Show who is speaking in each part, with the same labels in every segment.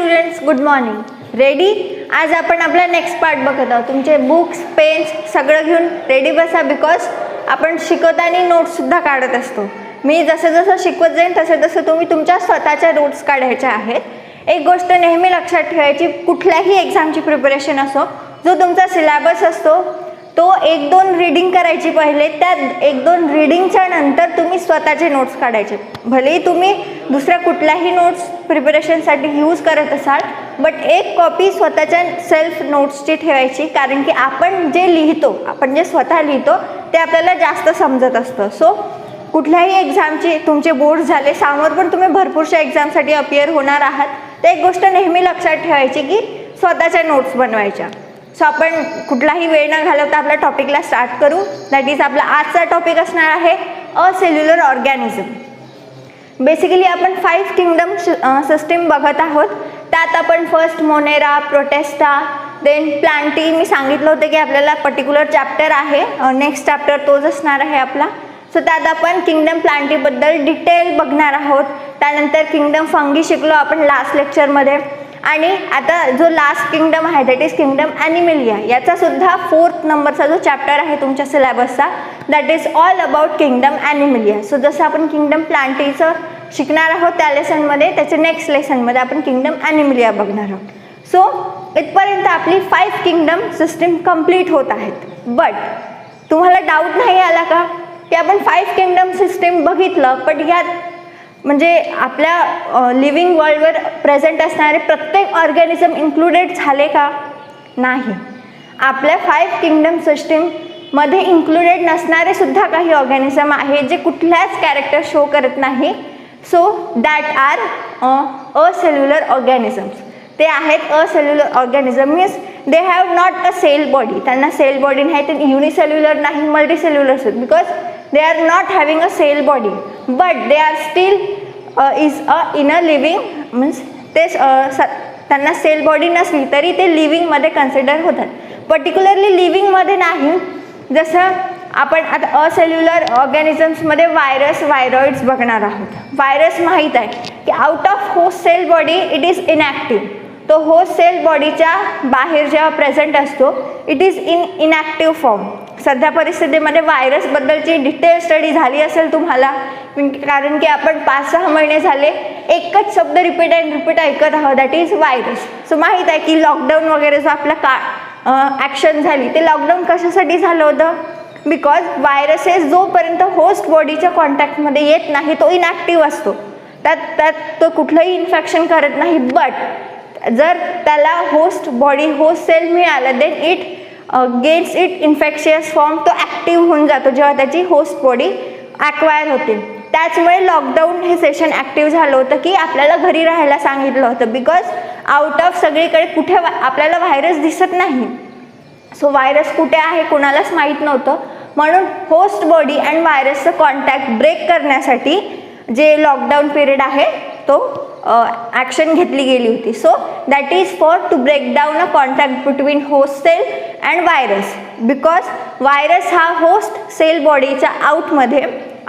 Speaker 1: Students, good morning. Ready? आज आपण आपला नेक्स्ट पार्ट बघत आहोत. तुमचे बुक्स, पेन्स सगळं घेऊन रेडी बसा, बिकॉज आपण शिकवताना नोट्ससुद्धा काढत असतो. मी जसं जसं शिकवत जाईन तसं तसं तुम्ही तुमच्या स्वतःच्या नोट्स काढायच्या आहेत. एक गोष्ट नेहमी लक्षात ठेवायची, कुठल्याही एक्झामची प्रिपरेशन असो, जो तुमचा सिलेबस असतो तो 1-2 रीडिंग करायची पहिले. त्या 1-2 रीडिंगच्या नंतर तुम्ही स्वतःचे नोट्स काढायचे. भलेही तुम्ही दुसऱ्या कुठल्याही नोट्स प्रिपरेशनसाठी यूज करत असाल, बट एक कॉपी स्वतःच्या सेल्फ नोट्सची ठेवायची, कारण की आपण जे लिहितो, आपण जे स्वतः लिहितो ते आपल्याला जास्त समजत असतं. सो कुठल्याही एक्झामची तुमचे बोर्ड झाले, समोर पण तुम्ही भरपूरशा एक्झामसाठी अपियर होणार आहात, तर एक गोष्ट नेहमी लक्षात ठेवायची की स्वतःच्या नोट्स बनवायच्या. सो आपण कुठलाही वेळ न घालवता आपल्या टॉपिकला स्टार्ट करू. दॅट इज आपला आजचा टॉपिक असणार आहे अ सेल्युलर ऑर्गॅनिझम. बेसिकली आपण 5 किंगडम सिस्टीम बघत आहोत. त्यात आपण first Monera, Protista, then Plantae. मी सांगितलं होतं की आपल्याला पर्टिक्युलर चॅप्टर आहे, नेक्स्ट चॅप्टर तोच असणार आहे आपला. सो त्यात आपण किंगडम प्लांटीबद्दल डिटेल बघणार आहोत. त्यानंतर किंगडम फंगी शिकलो आपण लास्ट लेक्चरमध्ये. आणि आता जो लास्ट किंगडम आहे दॅट इज किंगडम ॲनिमलिया. याचा सुद्धा 4th नंबरचा जो चॅप्टर आहे तुमच्या सिलेबसचा, that is all about kingdom Animalia. So जसं आपण किंगडम प्लांटीचं शिकणार आहोत त्या लेसनमध्ये, त्याच्या नेक्स्ट लेसनमध्ये आपण किंगडम ॲनिमलिया बघणार आहोत. सो इथपर्यंत आपली 5 किंगडम सिस्टीम कंप्लीट होत आहेत. बट तुम्हाला डाऊट नाही आला का की आपण 5 किंगडम सिस्टीम बघितलं, पण यात म्हणजे आपल्या लिव्हिंग वर्ल्डवर प्रेझेंट असणारे प्रत्येक ऑर्गॅनिझम इन्क्लुडेड झाले का? नाही. आपल्या 5 किंगडम सिस्टीममध्ये इन्क्लुडेड नसणारे सुद्धा काही ऑर्गॅनिझम आहे जे कुठल्याच कॅरेक्टर शो करत नाही. So that are a cellular organisms. ते आहेत a cellular organism. Means they have not a cell body. त्यांना सेल बॉडी नाही, ते युनिसेल्युलर नाही, मल्टीसेल्युलर असतात, because they are not having a cell body, but they are still is a in a living, means ते त्यांना cell body नसली तरी ते लिव्हिंगमध्ये कन्सिडर होतात. पर्टिक्युलरली लिव्हिंगमध्ये नाही. जसं आपण आता असेल्युलर ऑर्गॅनिझम्समध्ये व्हायरस, व्हायरॉइड्स बघणार आहोत. व्हायरस माहीत आहे की out of host cell body it is inactive. तो होस्ट सेल बॉडीच्या बाहेर जेव्हा प्रेझेंट असतो it is in inactive form. सध्या परिस्थितीमध्ये व्हायरसबद्दलची डिटेल स्टडी झाली असेल तुम्हाला, कारण की आपण 5-6 महिने झाले एकच शब्द रिपीट अँड रिपीट ऐकत आहोत, दॅट इज व्हायरस. सो माहीत आहे की लॉकडाऊन वगैरे जो आपला ॲक्शन झाली ते लॉकडाऊन कशासाठी झालं होतं? बिकॉज व्हायरसेस जोपर्यंत होस्ट बॉडीच्या कॉन्टॅक्टमध्ये येत नाही तो इनॅक्टिव्ह असतो. त्यात तो कुठलंही इन्फेक्शन करत नाही. बट जर त्याला होस्ट बॉडी, होस्ट सेल मिळालं, then it gets it infectious form. तो ॲक्टिव्ह होऊन जातो जेव्हा त्याची होस्ट बॉडी ॲक्वायर होते. त्याचमुळे लॉकडाऊन हे सेशन ॲक्टिव्ह झालं होतं की आपल्याला घरी राहायला सांगितलं होतं, बिकॉज आउट ऑफ सगळीकडे कुठे आपल्याला व्हायरस दिसत नाही. सो व्हायरस कुठे आहे कोणालाच माहीत नव्हतं. म्हणून होस्ट बॉडी अँड व्हायरसचं कॉन्टॅक्ट ब्रेक करण्यासाठी जे लॉकडाऊन पिरियड आहे तो ॲक्शन घेतली गेली होती. So that is for to break down a contact between host cell and virus. Because virus हा होस्ट सेल बॉडीच्या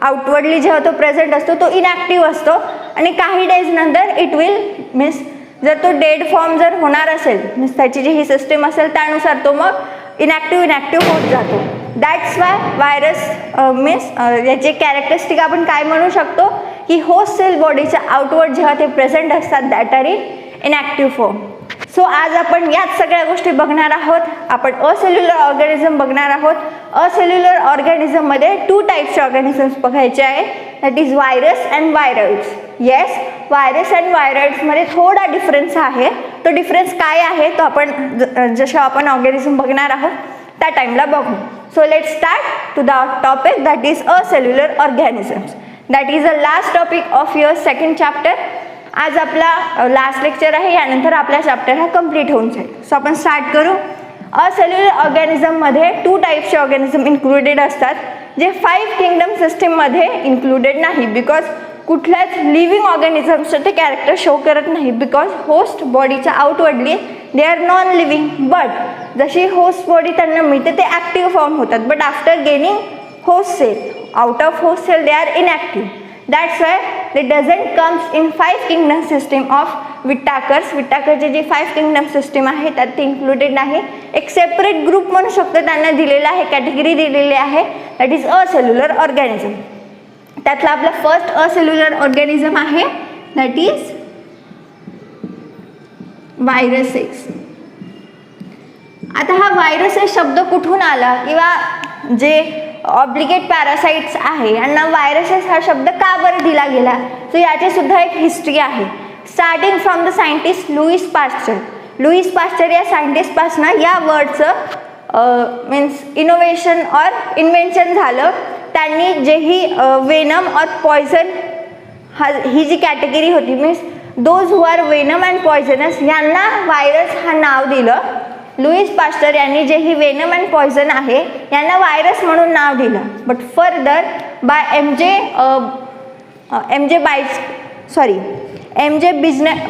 Speaker 1: आउटवर्डली जेव्हा तो प्रेझेंट असतो तो इनॅक्टिव्ह असतो आणि काही डेज नंतर इट विल मीन्स जर तो डेड फॉर्म जर होणार असेल, मीन्स त्याची जी ही सिस्टीम असेल त्यानुसार तो मग इनॅक्टिव्ह होत जातो. दॅट्स वाय व्हायरस मीन्स याचे कॅरेक्टरिस्टिक आपण काय म्हणू शकतो की होस्ट सेल बॉडीच्या आउटवर्ड जेव्हा ते प्रेझेंट असतात that are in inactive form. So आज आपण याच सगळ्या गोष्टी बघणार आहोत. आपण असेल्युलर ऑर्गॅनिझम बघणार आहोत. असेल्युलर ऑर्गॅनिझममध्ये 2 टाईप्सचे ऑर्गॅनिझम्स बघायचे आहे, that is virus and viroids. Yes, virus and व्हायरॉइड्समध्ये थोडा डिफरन्स आहे. तो डिफरन्स काय आहे तो आपण जसं आपण ऑर्गॅनिझम बघणार आहोत त्या टाईमला बघू. So let start to the topic that is acellular organisms. That is a last topic of your 2nd chapter. आज आपला लास्ट लेक्चर आहे, यानंतर आपला चॅप्टर हा कंप्लीट होऊन जाईल. सो आपण स्टार्ट करू. असेल्युलर ऑर्गॅनिझममध्ये 2 टाईप्सचे ऑर्गॅनिझम इन्क्लुडेड असतात जे 5 किंगडम सिस्टीममध्ये इन्क्लुडेड नाही. बिकॉज कुठल्याच लिव्हिंग ऑर्गॅनिझम्सचं ते कॅरेक्टर शो करत नाही, बिकॉज होस्ट बॉडीच्या outwardly they are non living. But जशी होस्ट बॉडी त्यांना मिळते ते ॲक्टिव्ह फॉर्म होतात. But after gaining host cell, out of host cell they are inactive. That's why they doesn't comes in 5 kingdom system of Whittaker's. विटाकरची जी 5 kingdom system आहे त्यात ते इन्क्लुडेड नाही. एक सेपरेट ग्रुप म्हणू शकतो त्यांना दिलेला आहे, कॅटेगरी दिलेली आहे, that is a cellular organism. त्यातला आपला फर्स्ट अ सेल्युलर ऑर्गॅनिझम आहे दॅट इज व्हायरसेस. आता हा व्हायरसेस शब्द कुठून आला किंवा जे ऑब्लिगेट पॅरासाइट्स आहे यांना व्हायरसेस हा शब्द का बरं दिला गेला, सो याची सुद्धा एक हिस्ट्री आहे. Starting from the scientist Louis Pasteur. Louis Pasteur या सायंटिस्टपासनं या वर्डचं मीन्स इनोव्हेशन और इन्व्हेन्शन झालं. त्यांनी जे ही वेनम और पॉयझन ही जी कॅटेगरी होती means those who are venom and poisonous यांना व्हायरस हा नाव दिलं. लुईस पाश्चर यांनी जे ही वेनम अँड पॉयझन आहे यांना व्हायरस म्हणून नाव दिलं. But further bye M J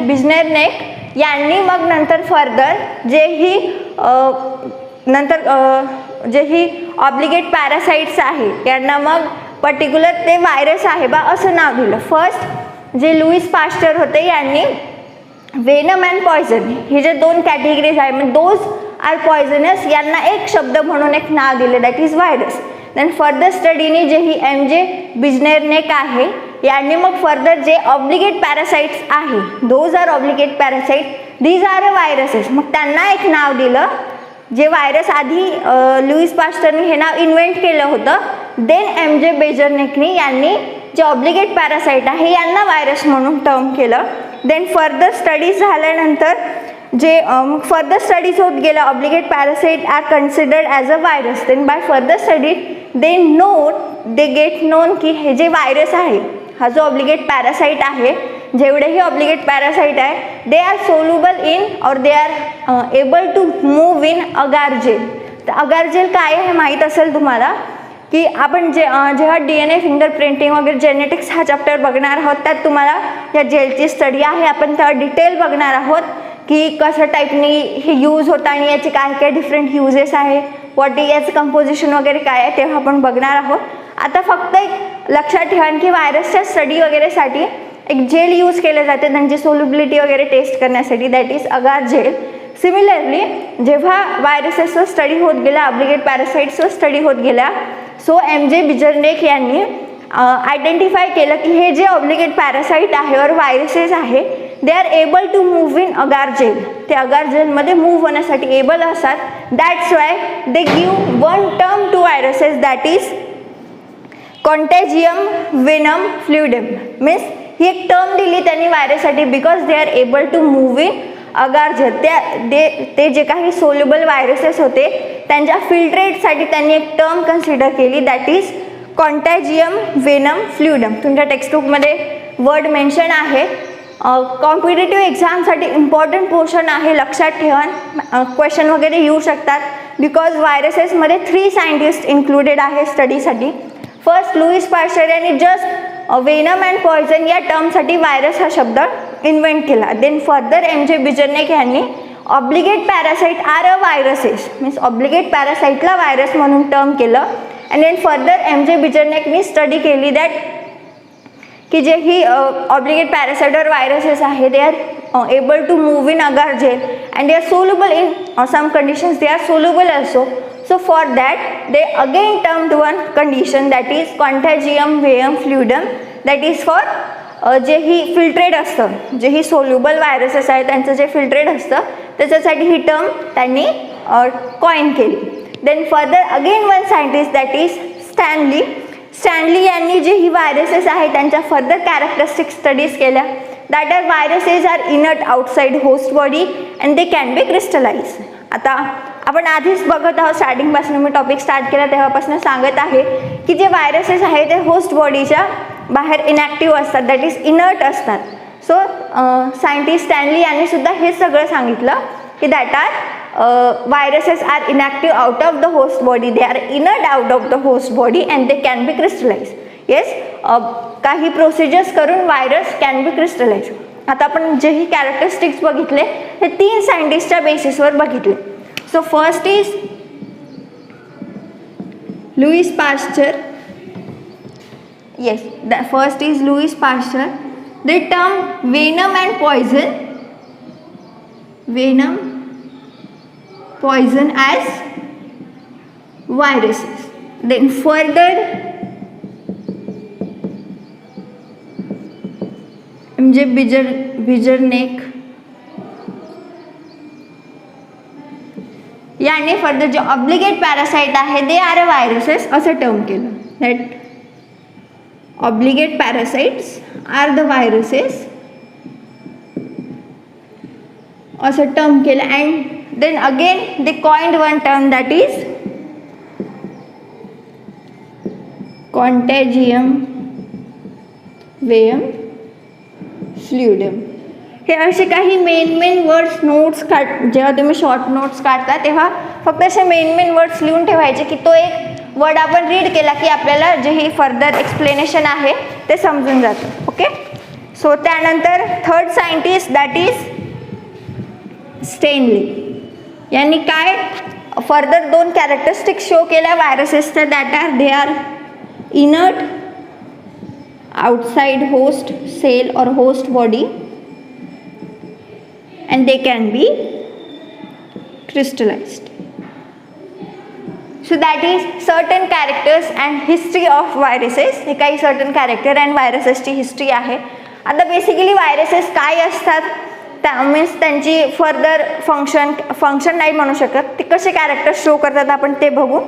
Speaker 1: Beijerinck यांनी मग नंतर फर्दर जे ही ऑब्लिगेट पॅरासाइट्स आहे यांना मग पर्टिक्युलर ते व्हायरस आहे बा असं नाव दिलं. फर्स्ट जे लुईस पाश्चर होते यांनी वेनम अँड पॉयझन हे जे 2 कॅटेगरीज आहे म्हणजे दोज आर पॉयझनस यांना एक शब्द म्हणून एक नाव दिले that is virus. Then further स्टडीने जे ही एम जे बिझनेरनेक आहे यांनी मग फर्दर जे ऑब्लिगेट पॅरासाइट्स आहे those are obligate parasite these are a viruses मग त्यांना एक नाव दिलं. जे व्हायरस आधी लुईस पाश्चरने हे नाव इन्व्हेंट केलं होतं. देन एम जे बिझनेरनेकनी यांनी जे ऑब्लिगेट पॅरासाइट आहे यांना व्हायरस म्हणून टर्म केलं. देन फर्दर स्टडीज झाल्यानंतर जे फर्दर स्टडीज होत गेल्या obligate parasite are considered as a virus. Then by further study they get known की हे जे व्हायरस आहे हा जो ऑब्लिगेट पॅरासाइट आहे जेवढेही ऑब्लिगेट पॅरासाइट आहे दे आर सोल्युबल इन और they are able to move in agar gel. तर अगार जेल काय आहे माहीत असेल तुम्हाला की आपण जेव्हा DNA फिंगर प्रिंटिंग वगैरे जेनेटिक्स हा चॅप्टर बघणार आहोत त्यात तुम्हाला या जेलची स्टडी आहे. आपण त्या डिटेल बघणार आहोत की कसं टाईपनी हे यूज होतं आणि याचे काय काय डिफरंट युजेस आहे, व्हॉट याचं कंपोजिशन वगैरे काय आहे तेव्हा आपण बघणार आहोत. आता फक्त एक लक्षात ठेवा की व्हायरसच्या स्टडी वगैरेसाठी एक जेल यूज केले जाते त्यांची सोल्युबिलिटी वगैरे टेस्ट करण्यासाठी that is agar gel. Similarly जेव्हा व्हायरसेसवर स्टडी होत गेल्या ऑब्लिगेट पॅरासाइट्सवर स्टडी होत गेल्या सो एम जे बिझनेरनेक यांनी आयडेंटिफाय केलं की हे जे ऑब्लिगेट पॅरासाइट आहे और व्हायरसेस आहे they are able to move in agar gel. ते अगार जेलमध्ये मूव्ह होण्यासाठी एबल असतात. That's why they give one term to viruses that is contagium vivum fluidum. Means ही एक टर्म दिली त्यांनी व्हायरससाठी because they are able to move in agar gel. ते जे काही सोल्युबल व्हायरसेस होते त्यांच्या फिल्ट्रेटसाठी त्यांनी एक टर्म कन्सिडर केली दॅट इज कॉन्टॅजियम वेनम फ्लुइडम. तुमच्या टेक्स्टबुकमध्ये वर्ड मेन्शन आहे. कॉम्पिटेटिव्ह एक्झामसाठी इम्पॉर्टंट पोर्शन आहे, लक्षात ठेवा. क्वेश्चन वगैरे येऊ शकतात बिकॉज व्हायरसेसमध्ये 3 सायंटिस्ट इन्क्लुडेड आहे स्टडीसाठी. फर्स्ट लुईस पाश्चर यांनी जस्ट वेनम अँड पॉयझन या टर्मसाठी व्हायरस हा शब्द इन्व्हेंट केला. Then further M J Beijerinck यांनी obligate parasite are a viruses means obligate पॅरासाइटला व्हायरस म्हणून टर्म केलं. And then further M J बिझनेरनेकनी स्टडी केली दॅट की जे ही ऑब्लिगेट पॅरासाइट और व्हायरसेस आहे they are able to move in agar gel and they are soluble in some conditions they are soluble also. So for that they again termed one condition that is contagium veum fluidum that is for जे ही filtrate असतं जे ही soluble viruses आहेत त्यांचं जे filtrate असतं त्याच्यासाठी ही term त्यांनी कॉइन केली. Then further again one scientist that is Stanley यांनी जे ही व्हायरसेस आहेत त्यांच्या फर्दर कॅरेक्टरिस्टिक स्टडीज केल्या. That are viruses are inert outside host body and they can be crystallise. आता आपण आधीच बघत आहोत स्टार्टिंगपासून मी टॉपिक स्टार्ट केला तेव्हापासून सांगत आहे की जे व्हायरसेस आहेत ते होस्ट बॉडीच्या बाहेर इनॅक्टिव्ह असतात दॅट इज इनर्ट असतात. सो सायंटिस्ट स्टॅनली यांनी सुद्धा हे सगळं सांगितलं की that are viruses are inactive out of the host body they are inert out of the host body and they can be crystallise. Yes काही procedures करून virus can be crystallise. आता आपण जे ही कॅरेक्टरिस्टिक्स बघितले हे 3 सायंटिस्टच्या बेसिसवर बघितले. So first is Louis Pasteur Yes, the first is Louis Pasteur. The term venom and poison as viruses. Then further म्हणजे बिजरनेक याने फर्दर जे ऑब्लिगेट पॅरासाइट आहे दे आर अ व्हायरसेस असं टर्म केलं. That obligate parasites are the viruses असं term केलं. And then again they coined one term that is contagium vivum fluidum. हे असे काही मेन वर्ड्स नोट्स जेव्हा तुम्ही शॉर्ट नोट्स काढता तेव्हा फक्त असे मेन वर्ड्स लिहून ठेवायचे की तो एक वर्ड आपण रीड केला की आपल्याला जे ही फर्दर एक्सप्लेनेशन आहे ते समजून जातं. ओके. सो त्यानंतर third scientist that is Stanley. यांनी काय फर्दर 2 कॅरेक्टरिस्टिक शो केल्या व्हायरसेसच्या. That are they are inert outside host cell or host body and they can be crystallized. So that is certain characters and history of viruses. हे काही certain character and viruses ची history आहे. आता basically viruses काय असतात त्या means त्यांची further function नाही म्हणू शकत, ते कसे कॅरेक्टर शो करतात आपण ते बघू.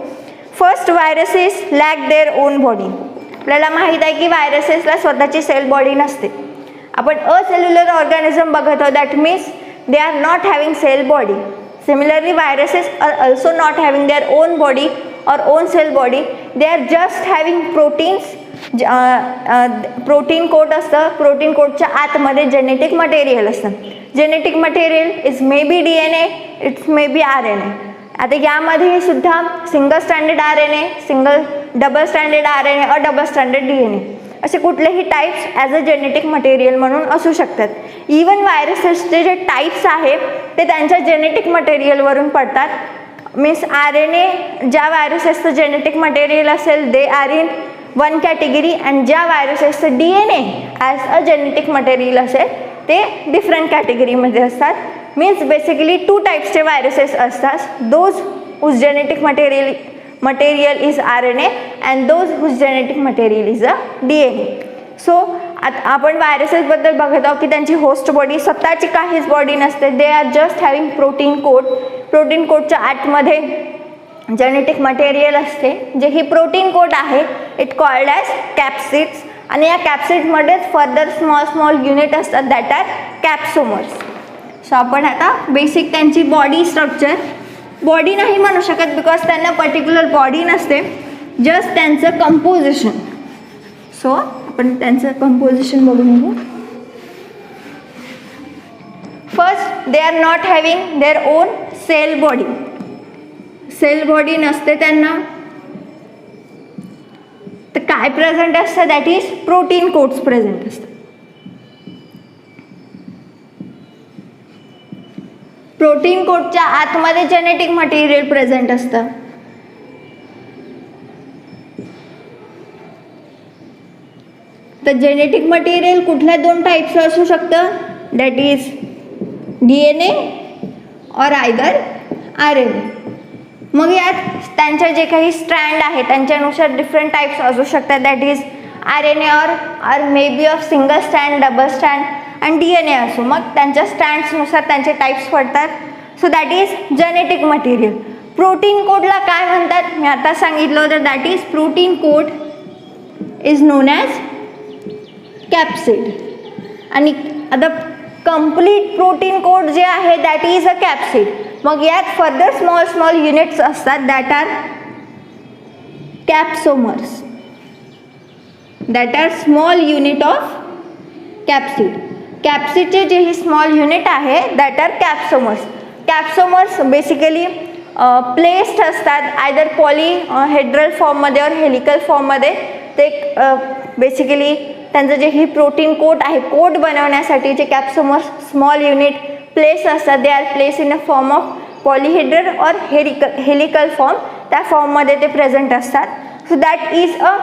Speaker 1: First viruses lack their own body. आपल्याला माहीत आहे की व्हायरसेसला स्वतःची सेल बॉडी नसते. आपण असेल्युलर ऑर्गॅनिझम बघत आहोत. That means they are not having cell body. Similarly viruses are also not having their own body और own cell body. They are just having proteins. Protein coat असतं. Protein कोटच्या आतमध्ये genetic material असतं. Genetic material is may be DNA, it's may be RNA. आता यामध्ये सुद्धा single standard RNA, double standard RNA और double standard DNA असे कुठलेही types as a genetic material म्हणून असू शकतात. इवन व्हायरसेसचे जे टाइप्स आहे ते त्यांच्या जेनेटिक मटेरियलवरून पडतात. मीन्स RNA ज्या व्हायरसेसचं जेनेटिक मटेरियल असेल they are in one category and ज्या व्हायरसेसचं DNA as a genetic material असेल ते डिफरंट कॅटेगरीमध्ये असतात. मीन्स बेसिकली 2 टाइप्सचे व्हायरसेस असतात. Those whose genetic material is RNA and those whose genetic material is a DNA. So आता आपण व्हायरसेसबद्दल बघत आहोत की त्यांची होस्ट बॉडी स्वतःची काहीच बॉडी नसते. They are just having protein coat. Protein कोटच्या आतमध्ये जेनेटिक मटेरियल असते. जे ही प्रोटीन कोट आहे इट कॉल्ड ॲज कॅप्सिड्स. आणि या कॅप्सिडमध्येच फर्दर स्मॉल युनिट असतात दॅट आर कॅप्सोमर्स. सो आपण आता बेसिक त्यांची बॉडी स्ट्रक्चर, बॉडी नाही म्हणू शकत बिकॉज त्यांना पर्टिक्युलर बॉडी नसते, जस्ट त्यांचं कंपोजिशन. सो आपण त्यांचं कंपोजिशन बघून घेऊ. First they are not having their own cell body. Cell body नसते त्यांना. तर काय प्रेझेंट असतं that is protein coats present असतात. प्रोटीन कोटच्या आतमध्ये जेनेटिक मटेरियल प्रेझेंट असतं. तर जेनेटिक मटेरियल कुठल्या 2 टाईपचं असू शकतं दॅट इज DNA और आयदर RNA. मग यात त्यांच्या जे काही स्ट्रँड आहे त्यांच्यानुसार डिफरंट टाइप्स असू शकतात. दॅट इज RNA और may be of single stand, double stand and DNA असो. मग त्यांच्या स्टँड्सनुसार त्यांचे टाइप्स पडतात. So that is genetic material. Protein कोडला काय म्हणतात मी आता सांगितलं होतं. That is protein code is known as capsid. आणि आता कंप्लीट प्रोटीन कोड जे आहे दॅट इज अ कॅप्सिड. मग यात फर्दर स्मॉल युनिट्स असतात that are capsomers. That are small unit of capsid. कॅप्सिडचे जे ही स्मॉल युनिट आहे that are capsomers. Capsomers basically placed असतात आयदर पॉलीहेड्रल फॉर्ममध्ये और हेलिकल फॉर्ममध्ये. ते बेसिकली त्यांचं जे ही प्रोटीन कोट आहे कोट बनवण्यासाठी जे कॅप्सोमर्स स्मॉल युनिट प्लेस असतात they are place in a form of polyhedral और हेलिकल फॉर्म. त्या फॉर्ममध्ये ते प्रेझेंट असतात. So that is a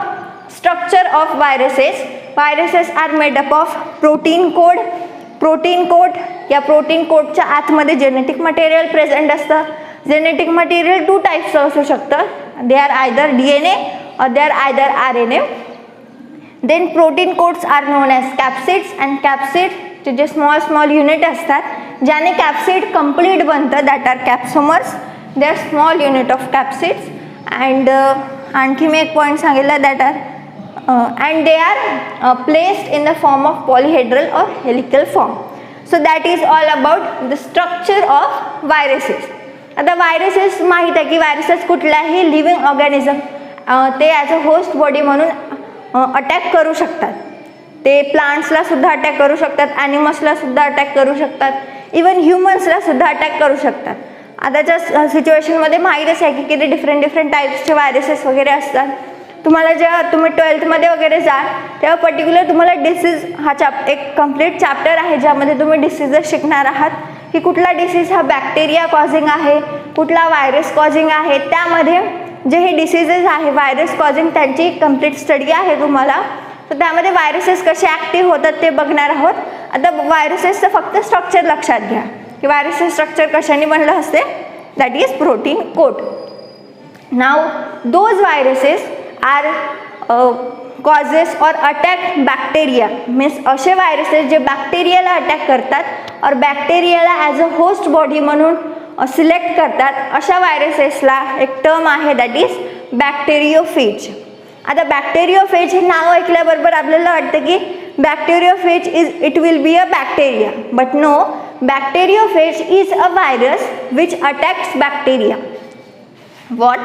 Speaker 1: structure of viruses. Viruses are made up of protein coat. Protein coat, या protein कोडच्या आतमध्ये genetic material present असतं. Genetic material 2 टाईप्सचं असू शकतं. They are either DNA or they are either RNA. Then protein codes are known as capsids, and capsid जे small unit असतात ज्याने capsid complete बनतं, that are capsomers. They are small unit of capsids. And आणखी मी एक point सांगितला, that are and they are placed in the form of polyhedral or helical form. So that is all about the structure of viruses. आता viruses माहीत आहे की viruses कुठलाही living organism ते as a host body म्हणून attack करू शकतात. ते प्लांट्सला सुद्धा अटॅक करू शकतात, ॲनिमल्सला सुद्धा अटॅक करू शकतात, इवन ह्युमन्सला सुद्धा अटॅक करू शकतात. आताच्या सिच्युएशनमध्ये माहीतच आहे की किती डिफरंट टाईप्सचे व्हायरसेस वगैरे असतात. तुम्हाला जेव्हा तुम्ही 12th वगैरे जाल तेव्हा पर्टिक्युलर तुम्हाला डिसीज हा एक कम्प्लीट चॅप्टर आहे ज्यामध्ये तुम्ही डिसीजेस शिकणार आहात की कुठला डिसीज हा बॅक्टेरिया कॉझिंग आहे, कुठला व्हायरस कॉझिंग आहे. त्यामध्ये जे हे डिसीजेस आहे व्हायरस कॉझिंग त्यांची कम्प्लीट स्टडी आहे तुम्हाला. तर त्यामध्ये व्हायरसेस कसे ॲक्टिव्ह होतात ते बघणार आहोत. आता व्हायरसेसचं फक्त स्ट्रक्चर लक्षात घ्या की व्हायरसचं स्ट्रक्चर कशाने बनलं असते, that is protein coat. Now those viruses are causes और अटॅक बॅक्टेरिया. मीन्स असे व्हायरसेस जे बॅक्टेरियाला अटॅक करतात और बॅक्टेरियाला ॲज अ होस्ट बॉडी म्हणून सिलेक्ट करतात, अशा व्हायरसेसला एक टर्म आहे दॅट इज बॅक्टेरियोफेज. आता बॅक्टेरियोफेज हे नाव ऐकल्याबरोबर आपल्याला वाटतं की bacteriophage it will be a bacteria, but no, bacteriophage is a virus which attacks bacteria. What?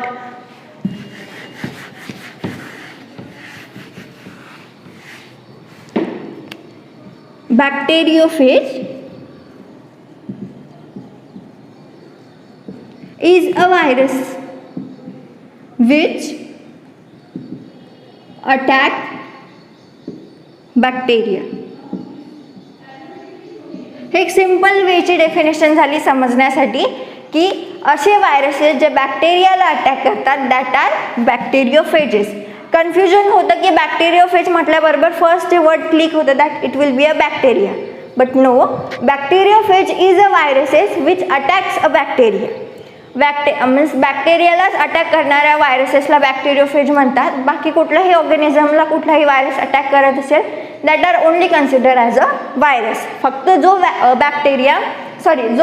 Speaker 1: Bacteriophage is a virus which attack bacteria. हे एक सिंपल वेची डेफिनेशन झाली समजण्यासाठी की असे व्हायरसेस जे बॅक्टेरियाला अटॅक करतात दॅट आर बॅक्टेरियोफेजेस. कन्फ्युजन होतं की बॅक्टेरियोफेज म्हटल्याबरोबर फर्स्ट जे वर्ड क्लिक होतं that it will be a bacteria, but no, bacteriophage is a viruses which attacks a bacteria. Means बॅक्टेरियालाच अटॅक करणाऱ्या व्हायरसेसला बॅक्टेरियोफेज म्हणतात. बाकी कुठल्याही ऑर्गॅनिझमला कुठलाही व्हायरस अटॅक करत असेल that are only consider as a virus. फक्त जो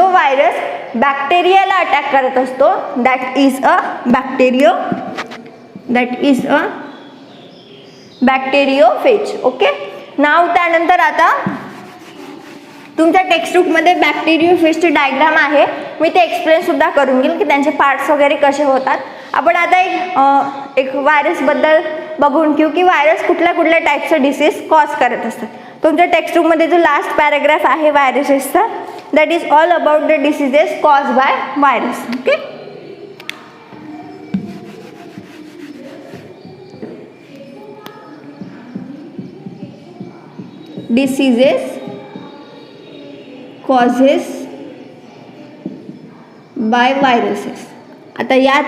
Speaker 1: व्हायरस बॅक्टेरियाला अटॅक करत असतो that is a bacteriophage. Okay. Now त्यानंतर आता तुमच्या टेक्स्टबुकमध्ये बॅक्टेरियोफेजची डायग्राम आहे, मी ते एक्सप्लेन सुद्धा करून घेईल की त्यांचे पार्ट्स वगैरे कसे होतात. आपण आता एक व्हायरसबद्दल बघून घेऊ की व्हायरस कुठल्या टाईपचं डिसीज कॉज करत असतात. तुमच्या टेक्स्टबुकमध्ये जो लास्ट पॅराग्राफ आहे व्हायरसेसचा that is all about the diseases cause by virus. Okay. Diseases causes by viruses. आता यात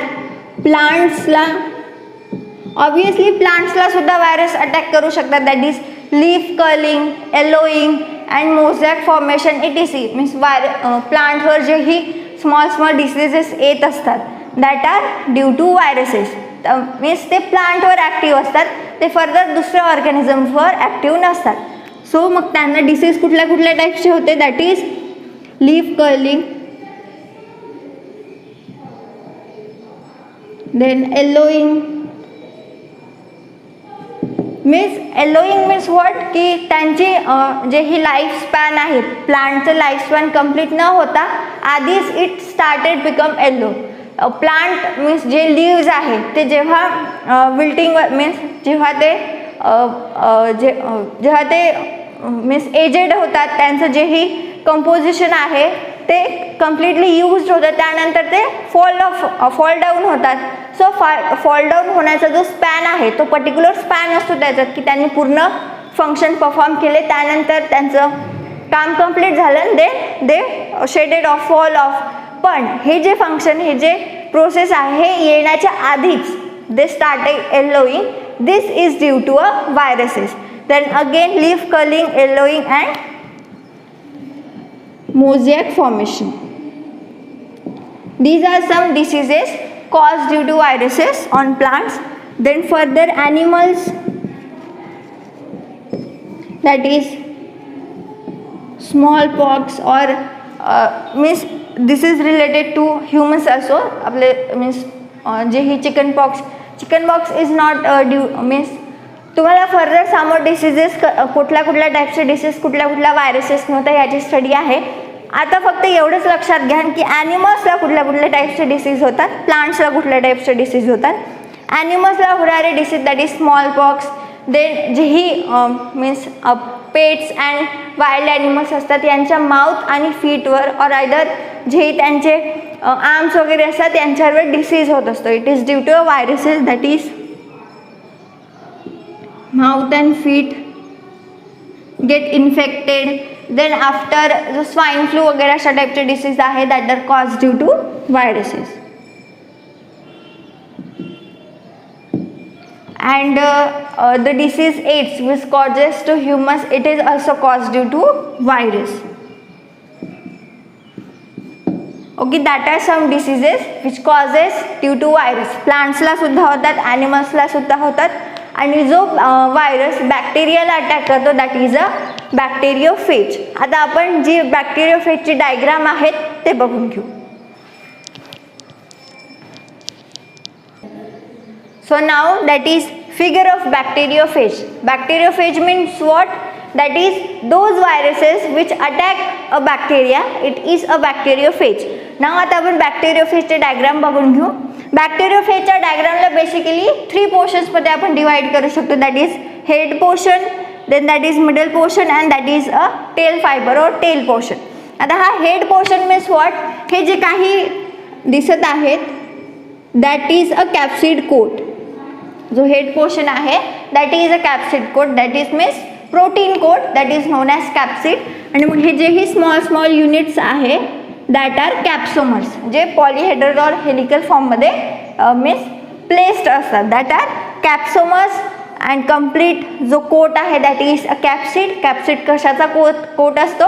Speaker 1: प्लांट्सला ऑब्वियसली प्लांट्सला सुद्धा व्हायरस अटॅक करू शकतात, that is leaf curling, yellowing and mosaic formation etc. Means प्लांटवर जे ही स्मॉल डिसीजेस येत असतात that are due to viruses. Means ते प्लांटवर ॲक्टिव्ह असतात, ते फर्दर दुसऱ्या ऑर्गॅनिझम्सवर ॲक्टिव्ह नसतात. सो मग त्यांना डिसीज कुठल्या टाईपचे होते that is leaf curling, then yellowing. Means what की त्यांची जे ही लाईफ स्पॅन आहे प्लांटचं लाईफ स्पॅन कंप्लीट न होता आधीच it started become yellow. Plant means जे लीव्ज आहे ते जेव्हा विल्टिंग मीन्स जेव्हा ते मीन्स एजेड होतात त्यांचं जे ही कंपोजिशन आहे ते कम्प्लिटली यूज्ड होतं, त्यानंतर ते फॉल डाऊन होतात. सो फॉल डाऊन होण्याचा जो स्पॅन आहे तो पर्टिक्युलर स्पॅन असतो त्याच्यात की त्यांनी पूर्ण फंक्शन परफॉर्म केले, त्यानंतर त्यांचं काम कंप्लीट झालं, दे शेडेड ऑफ फॉल ऑफ. पण हे जे फंक्शन हे जे प्रोसेस आहे हे येण्याच्या आधीच they started yellowing This is due to a viruses. Then again leaf curling, yellowing and mosaic formation. These are some diseases caused due to viruses on plants. Then further animals, that is smallpox or means this is related to humans also. आपले means जे ही chickenpox is not due means तुम्हाला further समोर diseases कुठल्या कुठल्या टाईपचे disease कुठल्या viruses नव्हतं याची स्टडी आहे. आता फक्त एवढंच लक्षात घ्या की ॲनिमल्सला कुठल्या टाईपचे डिसीज होतात, प्लांट्सला कुठल्या टाईपचे डिसीज होतात. ॲनिमल्सला होणारे disease that is small pox. Then जे ही means pets and wild animals असतात यांच्या माउथ आणि फीटवर ऑर आयदर जे त्यांचे आर्म्स वगैरे असतात त्यांच्यावर डिसीज होत असतो. It is due to a viruses that is mouth and feet get infected. Then after जो स्वाईन फ्लू वगैरे अशा टाईपचे डिसीज आहे that are cause due to viruses. And the disease AIDS which causes to humans, it is also caused due to virus. Okay, that are some diseases which causes due to virus. Plants ला सुद्धा होतात, animals ला सुद्धा होतात. आणि जो virus बॅक्टेरियाला attack करतो दॅट इज अ बॅक्टेरियोफेज. आता आपण जी बॅक्टेरियोफेजची डायग्राम आहेत ते बघून घेऊ. So now that is figure of bacteriophage. Bacteriophage means what? That is those viruses which attack a bacteria. It is a bacteriophage. Now आता आपण bacteriophage चे डायग्राम बघून घेऊ. Bacteriophage च्या डायग्रामला बेसिकली 3 पोर्शन्स मध्ये आपण डिवाइड करू शकतो. That is head portion, then that is middle portion and that is a tail fiber और टेल पोर्शन. आता हा हेड पोर्शन मीन्स व्हॉट? हे जे काही दिसत आहेत that is a capsid coat. जो हेड पोर्शन आहे that is a capsid coat, that is means protein coat that is known as capsid. आणि मग हे जे ही स्मॉल युनिट्स आहे दॅट आर कॅप्सोमर्स, जे पॉलीहेड्रल और हेलिकल फॉर्ममध्ये मीन्स प्लेस्ड असतात. That are capsomers and complete जो कोट आहे that is a capsid. Capsid कशाचा कोट असतो?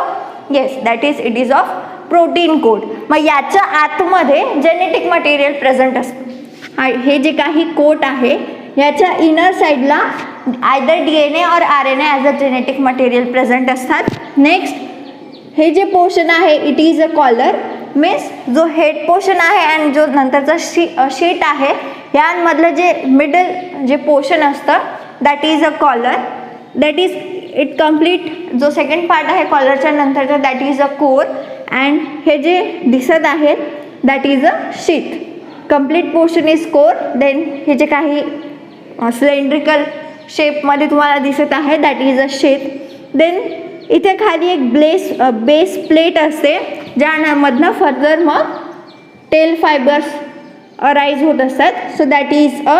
Speaker 1: Yes, that is it is of protein coat. मग याच्या आतमध्ये जेनेटिक मटेरियल प्रेझेंट असतं. हे जे काही कोट आहे याच्या इनर साईडला आयदर DNA और RNA as a genetic material present असतात. नेक्स्ट हे जे पोर्शन आहे it is a collar. Means जो हेड पोर्शन आहे आणि जो नंतरचा शीट आहे यांमधलं जे मिडल जे पोर्शन असतं that is a collar. That is it complete. जो सेकंड पार्ट आहे कॉलरच्या नंतरचा that is a core. And हे जे दिसत आहेत that is a sheath. Complete portion is core. Then हे जे काही सिलेंड्रिकल शेपमध्ये तुम्हाला दिसत आहे that is a shape. Then इथे खाली एक बेस प्लेट असते ज्यामधनं फर्दर मग टेल फायबर्स अराईज होत असतात. So that is a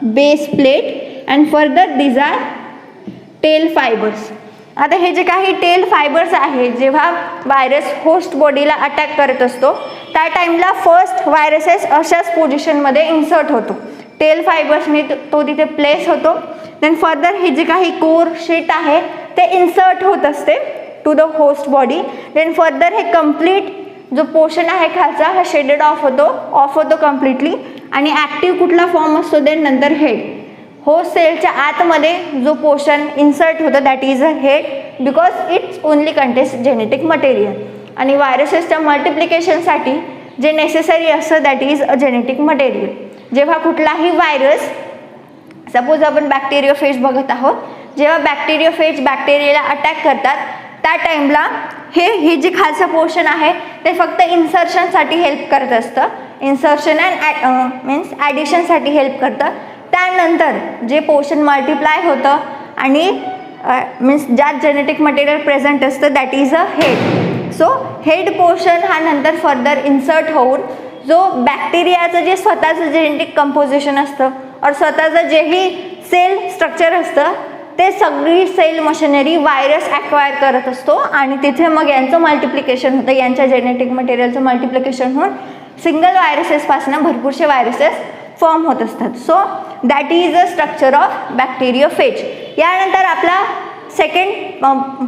Speaker 1: base plate and further these are tail fibers. आता हे जे काही टेल फायबर्स आहे जेव्हा व्हायरस होस्ट बॉडीला अटॅक करत असतो त्या टाईमला फर्स्ट व्हायरसेस अशाच पोझिशनमध्ये इन्सर्ट होतो. टेल फायबर्सने तो तिथे प्लेस होतो. देन फर्दर हे जे काही कोर शीट आहे ते इन्सर्ट होत असते to the host body. Then further हे कम्प्लीट जो पोर्शन आहे खालचा हा शेडेड ऑफ होतो कम्प्लिटली. आणि ॲक्टिव्ह कुठला फॉर्म असतो देन नंतर हेड. होस्ट सेलच्या आतमध्ये जो पोर्शन इन्सर्ट होतं that is a head because it's only contains genetic material. आणि व्हायरसेसच्या मल्टिप्लिकेशनसाठी जे नेसेसरी असतं that is a genetic material. जेव्हा कुठलाही व्हायरस सपोज आपण बॅक्टेरियोफेज बघत आहोत, जेव्हा बॅक्टेरियोफेज बॅक्टेरियाला अटॅक करतात त्या टाईमला हे जे खालचं पोर्शन आहे ते फक्त इन्सर्शनसाठी हेल्प करत असतं. इन्सर्शन अँड मीन्स ॲडिशनसाठी हेल्प करतं. त्यानंतर जे पोर्शन मल्टिप्लाय होतं आणि मीन्स ज्यात जेनेटिक मटेरियल प्रेझेंट असतं that is a head. So head portion हा नंतर फर्दर इन्सर्ट होऊन जो बॅक्टेरियाचं जे स्वतःचं जेनेटिक कंपोजिशन असतं और स्वतःचं जेही सेल स्ट्रक्चर असतं ते सगळी सेल मशिनरी व्हायरस ॲक्वायर करत असतो आणि तिथे मग यांचं मल्टिप्लिकेशन होतं. यांच्या जेनेटिक मटेरियलचं मल्टिप्लिकेशन होऊन सिंगल व्हायरसेसपासून भरपूरसे व्हायरसेस फॉर्म होत असतात. So that is the structure of bacteriophage. यानंतर आपला सेकंड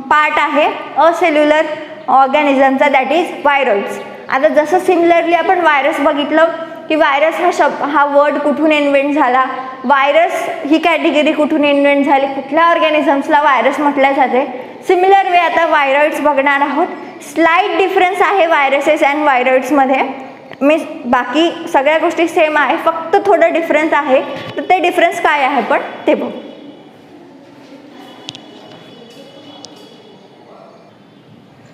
Speaker 1: पार्ट आहे असेल्युलर ऑर्गॅनिझमचा, दॅट इज व्हायरॉइड्स. आता जसं सिमिलरली आपण व्हायरस बघितलं की व्हायरस हा वर्ड कुठून इन्व्हेंट झाला, व्हायरस ही कॅटेगरी कुठून इन्व्हेंट झाली, कुठल्या ऑर्गॅनिझम्सला व्हायरस म्हटले जाते. सिमिलर वे आता व्हायरॉइड्स बघणार आहोत. स्लाइट डिफरन्स आहे व्हायरसेस अँड व्हायरॉइड्समध्ये, मीन्स बाकी सगळ्या गोष्टी सेम आहे, फक्त थोडं डिफरन्स आहे. तर ते डिफरन्स काय आहे पण ते बघू.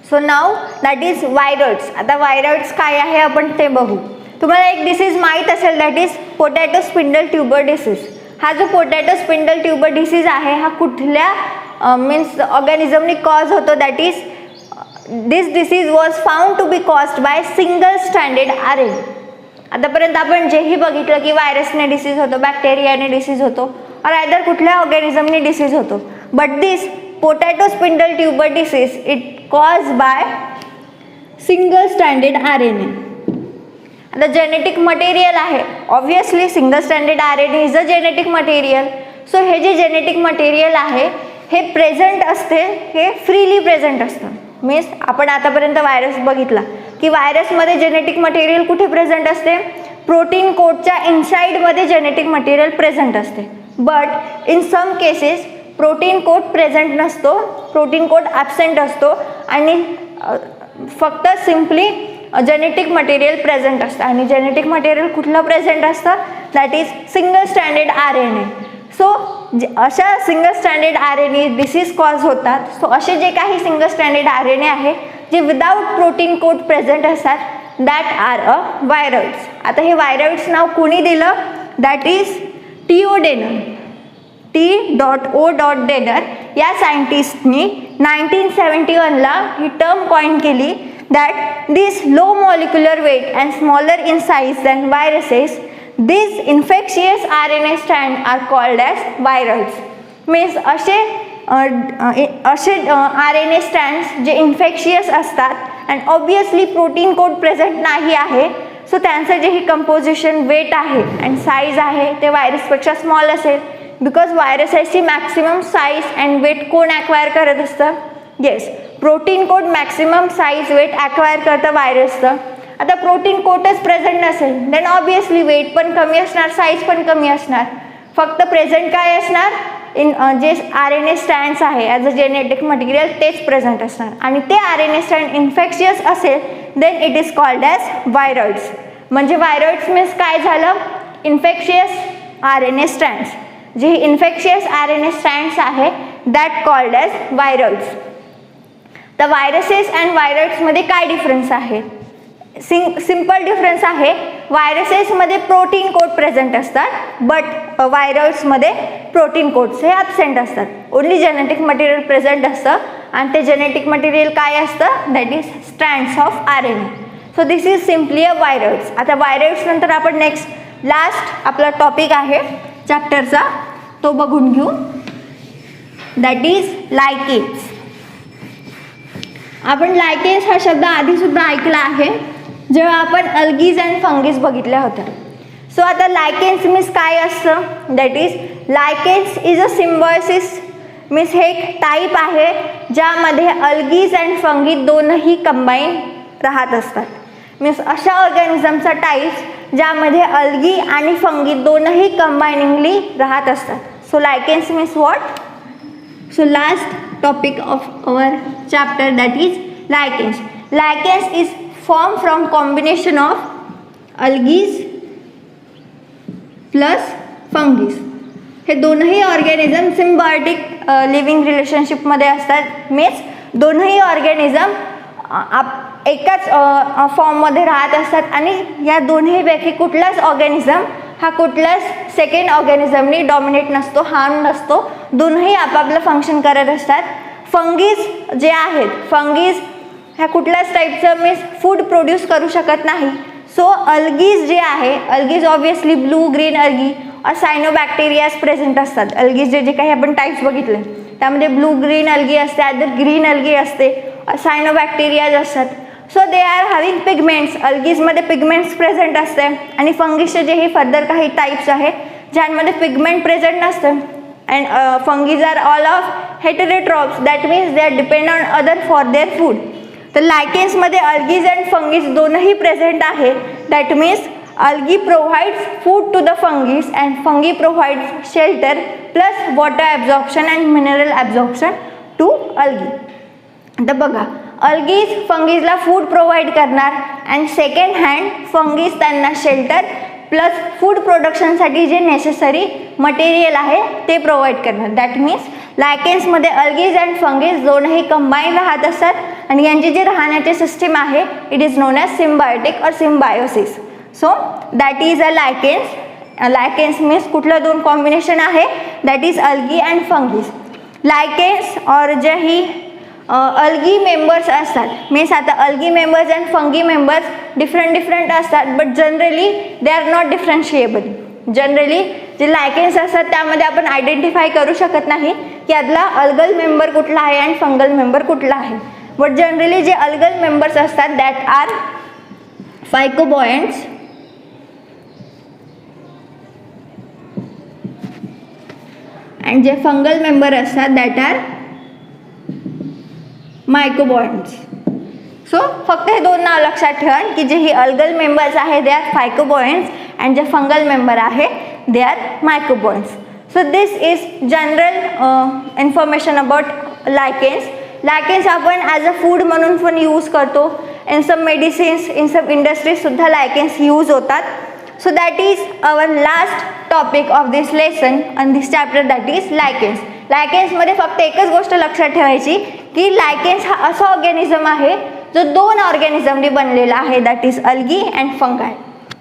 Speaker 1: सो नाव दॅट इज व्हायरॉइड्स. आता व्हायरॉइड्स काय आहे आपण ते बघू. तुम्हाला एक डिसीज माहीत असेल, that is potato spindle tuber disease. हा जो पोटॅटो स्पिंडल ट्युबर डिसीज आहे हा कुठल्या मीन्स ऑर्गॅनिझमनी कॉज होतो, that is this disease was found to be caused by single stranded RNA. आतापर्यंत आपण जेही बघितलं की व्हायरसने डिसीज होतो, बॅक्टेरियाने डिसीज होतो, और आयदर कुठल्या ऑर्गॅनिझमने डिसीज होतो. But this potato spindle tuber disease it cause by single stranded RNA. आता जेनेटिक मटेरियल आहे, obviously single stranded RNA is a genetic material. So हे जे जेनेटिक मटेरियल आहे हे प्रेझेंट असते, हे फ्रीली प्रेझेंट असतं. मीन्स आपण आतापर्यंत व्हायरस बघितला की व्हायरसमध्ये जेनेटिक मटेरियल कुठे प्रेझेंट असते, प्रोटीन कोडच्या इनसाइडमध्ये जेनेटिक मटेरियल प्रेझेंट असते. But in some cases protein code present नसतो, प्रोटीन कोड ॲबसेंट असतो आणि फक्त सिम्पली जेनेटिक मटेरियल प्रेझेंट असतं. आणि जेनेटिक मटेरियल कुठलं प्रेझेंट असतं, that is single stranded RNA. So अशा single stranded RNA disease cause होतात. सो असे जे काही सिंगल स्ट्रँडेड RNA आहे जे विदाउट प्रोटीन कोड प्रेझेंट असतात, दॅट आर अ व्हायरॉइड्स. आता हे व्हायरॉइड्स नाव कोणी दिलं, दॅट इज T.O. डेनर. T.O. डेनर या सायंटिस्टनी 1971ला ही टर्म कॉइन केली, that these low molecular weight and smaller in size than viruses, these infectious RNA strands are called as viroids. Means असे RNA strands जे infectious असतात and obviously protein code present नाही आहे, so त्यांचं जे ही composition weight आहे and size आहे ते व्हायरसपेक्षा स्मॉल असेल. बिकॉज व्हायरसची मॅक्सिमम साईज अँड वेट कोण ॲक्वायर करत असतं, yes protein code maximum size weight acquire करतं व्हायरसचं. आता प्रोटीन कोडच प्रेझेंट नसेल देन ऑब्वियसली वेट पण कमी असणार, साईज पण कमी असणार. फक्त प्रेझेंट काय असणार, इन जे RNA स्ट्रँड्स आहे ॲज अ जेनेटिक मटेरियल तेच प्रेझेंट असणार. आणि ते RNA स्ट्रँड इन्फेक्शियस असेल then it is called as viroids. म्हणजे व्हायरॉइड्स मीन्स काय झालं, इन्फेक्शियस RNA स्ट्रँड्स. जे इन्फेक्शियस RNA स्ट्रँड्स आहे दॅट कॉल्ड ॲज व्हायरॉइड्स. तर व्हायरसेस अँड व्हायरॉइड्समध्ये काय डिफरन्स आहे, सिम्पल डिफरन्स आहे. व्हायरसेसमध्ये प्रोटीन कोड प्रेझेंट असतात, बट व्हायरॉइड्समध्ये प्रोटीन कोड्स हे ॲबसेंट असतात. ओन्ली जेनेटिक मटेरियल प्रेझेंट असतं आणि ते जेनेटिक मटेरियल काय असतं, that is strands of RNA. So this is simply a viroids. आता व्हायरॉइड्स नंतर आपण नेक्स्ट लास्ट आपला टॉपिक आहे चॅप्टरचा तो बघून घेऊ, दॅट इज लायकेन्स. आपण लायकेन्स हा शब्द आधी सुद्धा ऐकला आहे जेव्हा आपण अल्गीज अँड फंगीज बघितल्या होत्या. सो आता लायकेन्स मीन्स काय असतं, that is lichens is a symbiosis. Means हे एक टाईप आहे ज्यामध्ये अल्गीज अँड फंगी दोनही कंबाईन राहत असतात. मीन्स अशा ऑर्गॅनिझमचा टाईप ज्यामध्ये अल्गी आणि फंगी दोनही कंबायनिंगली राहत असतात. So lichens means what. So last topic of our chapter, that is lichens. Lichens is formed from combination of algae plus fungi. हे दोनही ऑर्गॅनिझम सिम्बायोटिक लिव्हिंग रिलेशनशिपमध्ये असतात. मीन्स दोनही ऑर्गॅनिझम एकाच फॉर्ममध्ये राहत असतात आणि या दोन्हीपैकी कुठलाच ऑर्गॅनिझम हा कुठल्याच सेकंड ऑर्गॅनिझमनी डॉमिनेट नसतो, हार्म नसतो. दोन्ही आपापलं फंक्शन करत असतात. फंगीज जे आहेत, फंगीज ह्या कुठल्याच टाईपचं मीन्स फूड प्रोड्यूस करू शकत नाही. सो अल्गीज जे आहे, अल्गीज ऑब्वियसली ब्लू ग्रीन अल्गी और सायनोबॅक्टेरियाज प्रेझेंट असतात. अल्गीज जे काही आपण टाईप्स बघितले त्यामध्ये ब्लू ग्रीन अल्गी असते, अदर ग्रीन अल्गी असते, सायनोबॅक्टेरियाज असतात. So they are having pigments. अल्गीजमध्ये पिगमेंट्स प्रेझेंट असते आणि फंगीजचे जेही फर्दर काही टाईप्स आहे ज्यांमध्ये पिगमेंट प्रेझेंट नसतं. And fungis are all of heterotrophs, that means they are depend on other for their food. तर लायकेन्समध्ये अल्गीज अँड फंगीज दोनही प्रेझेंट आहे. That means algae provides food to the fungus and fungi provides shelter plus water absorption and mineral absorption to algae. आता बघा, algae फंगीजला food provide करणार and second hand fungis त्यांना shelter plus food प्रोडक्शनसाठी जे necessary material आहे ते provide करणार. दॅट मीन्स लायकेन्समध्ये अल्गीज अँड फंगीज दोनही कंबाईन राहत असतात आणि यांची जी राहण्याची सिस्टीम आहे it is known as symbiotic or symbiosis. So that is a lichens. Lichens means कुठलं दोन कॉम्बिनेशन आहे, that is algae and fungis. Lichens or जे ही अल्गी मेंबर्स असतात मीन्स आता algae members and fungi members different असतात but generally they are not differentiable. Generally जे lichens असतात त्यामध्ये आपण आयडेंटिफाय करू शकत नाही की यातला अल्गल मेंबर कुठला आहे आणि फंगल मेंबर कुठला आहे. बट जनरली जे अल्गल मेंबर्स असतात दॅट आर फायकोबॉयंट्स अँड जे फंगल मेंबर असतात दॅट आर मायकोबॉयंट्स. सो फक्त हे दोन नाव लक्षात ठेवा की जे ही अल्गल मेंबर्स आहे दे आर फायकोबॉयंट्स अँड जे फंगल मेंबर आहे they are mycobionts. So this is general information about lichens. Lichens आपण ॲज अ फूड म्हणून पण यूज करतो. In some medicines in some industries सुद्धा लायकेन्स यूज होतात. So that is our last topic of this lesson and this chapter, that is lichens. Lichens मध्ये फक्त एकच गोष्ट लक्षात ठेवायची की लायकेन्स हा असा ऑर्गॅनिझम आहे जो दोन ऑर्गॅनिझमनी बनलेला आहे, that is algae and fungi.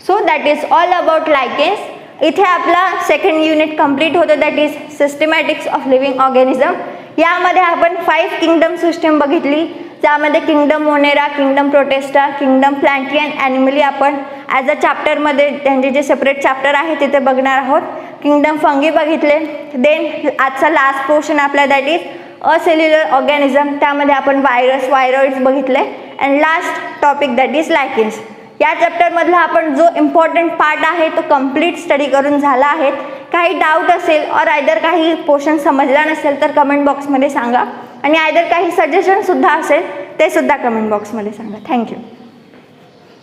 Speaker 1: So that is all about lichens. इथे आपला सेकंड युनिट कंप्लीट होतो, that is systematics of living organism. यामध्ये आपण 5 किंगडम सिस्टीम बघितली, त्यामध्ये kingdom Monera, kingdom Protista, kingdom Plantae and Animalia आपण ॲज अ चॅप्टरमध्ये त्यांचे जे सेपरेट चॅप्टर आहे तिथे बघणार आहोत. किंगडम फंगी बघितले. देन आजचा लास्ट पोर्शन आपला that is a cellular organism, त्यामध्ये आपण वायरॉइड्स बघितले and last topic that is lichens. या चॅप्टरमधला आपण जो इम्पॉर्टंट पार्ट आहे तो कंप्लीट स्टडी करून झाला आहे. काही डाऊट असेल और आयदर काही पोर्शन समजला नसेल तर कमेंट बॉक्समध्ये सांगा आणि आयदर काही सजेशनसुद्धा असेल ते सुद्धा कमेंट बॉक्समध्ये सांगा. थँक्यू.